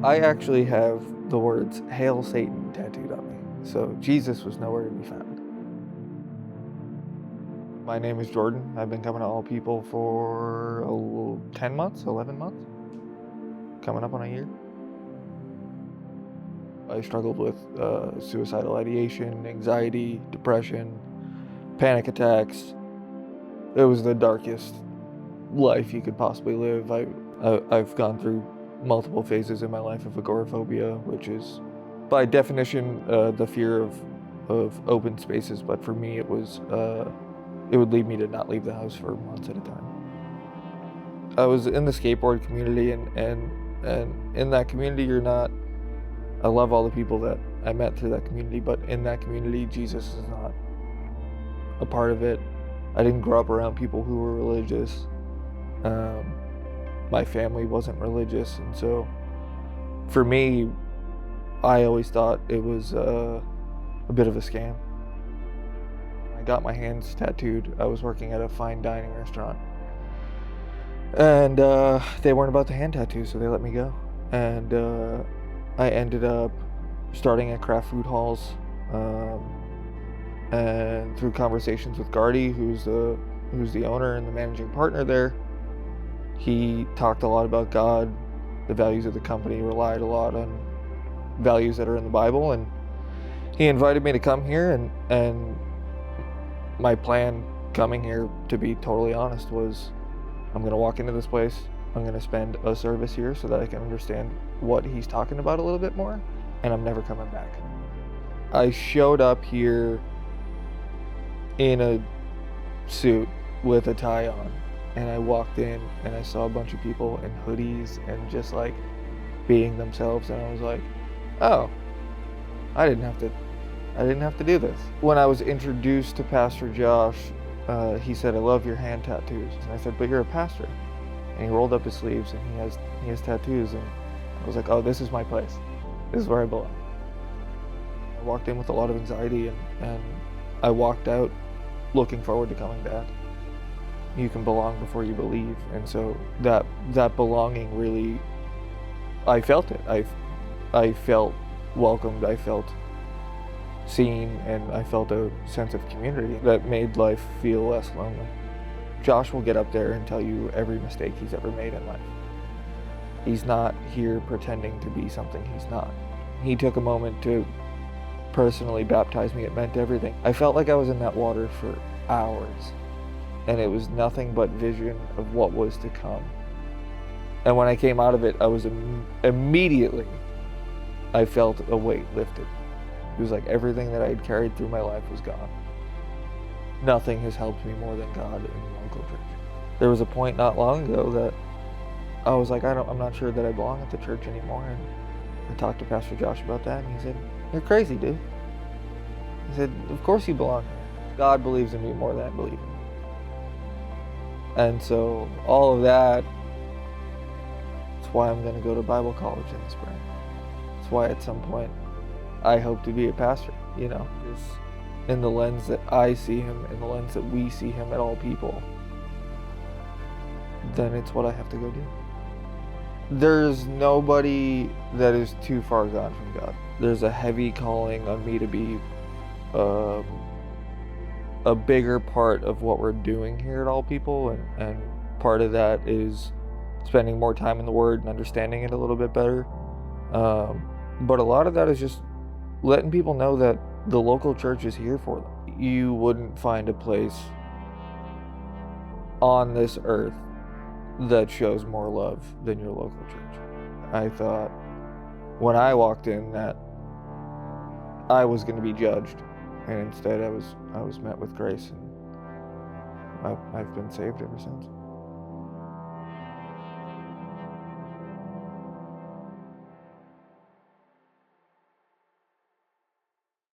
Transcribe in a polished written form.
I actually have the words "Hail Satan" tattooed on me, so Jesus was nowhere to be found. My name is Jordan. I've been coming to All People for 10 months, 11 months, coming up on a year. I struggled with suicidal ideation, anxiety, depression, panic attacks. It was the darkest life you could possibly live. I've gone through multiple phases in my life of agoraphobia, which is by definition the fear of open spaces, but for me it would lead me to not leave the house for months at a time. I was in the skateboard community, and in that community I love all the people that I met through that community, but in that community Jesus is not a part of it. I didn't grow up around people who were religious. My family wasn't religious, and so for me, I always thought it was a bit of a scam. When I got my hands tattooed, I was working at a fine dining restaurant, and they weren't about the hand tattoos, so they let me go. And I ended up starting at craft food halls, and through conversations with Gardy, who's the owner and the managing partner there, he talked a lot about God. The values of the company relied a lot on values that are in the Bible, and he invited me to come here, and my plan coming here, to be totally honest, was I'm going to walk into this place, I'm going to spend a service here so that I can understand what he's talking about a little bit more, and I'm never coming back. I showed up here in a suit with a tie on, and I walked in and I saw a bunch of people in hoodies and just like being themselves, and I was like, oh, I didn't have to do this. When I was introduced to Pastor Josh, he said, I love your hand tattoos. And I said, but you're a pastor. And he rolled up his sleeves and he has tattoos, and I was like, oh, this is my place. This is where I belong. I walked in with a lot of anxiety, and I walked out looking forward to coming back. You can belong before you believe, and so that belonging really, I felt it. I felt welcomed, I felt seen, and I felt a sense of community that made life feel less lonely. Josh will get up there and tell you every mistake he's ever made in life. He's not here pretending to be something he's not. He took a moment to personally baptize me. It meant everything. I felt like I was in that water for hours, and it was nothing but vision of what was to come. And when I came out of it, I was immediately, I felt a weight lifted. It was like everything that I had carried through my life was gone. Nothing has helped me more than God in the local church. There was a point not long ago that I was like, I'm not sure that I belong at the church anymore. And I talked to Pastor Josh about that, and he said, you're crazy, dude. He said, of course you belong here. God believes in me more than I believe in you. And so all of that's why I'm going to go to Bible college in the spring. That's why at some point I hope to be a pastor, Just in the lens that I see him, in the lens that we see him at All People, then it's what I have to go do. There's nobody that is too far gone from God. There's a heavy calling on me to be a bigger part of what we're doing here at All People, and part of that is spending more time in the Word and understanding it a little bit better. But a lot of that is just letting people know that the local church is here for them. You wouldn't find a place on this earth that shows more love than your local church. I thought when I walked in that I was going to be judged, and instead I was met with grace, and I've been saved ever since.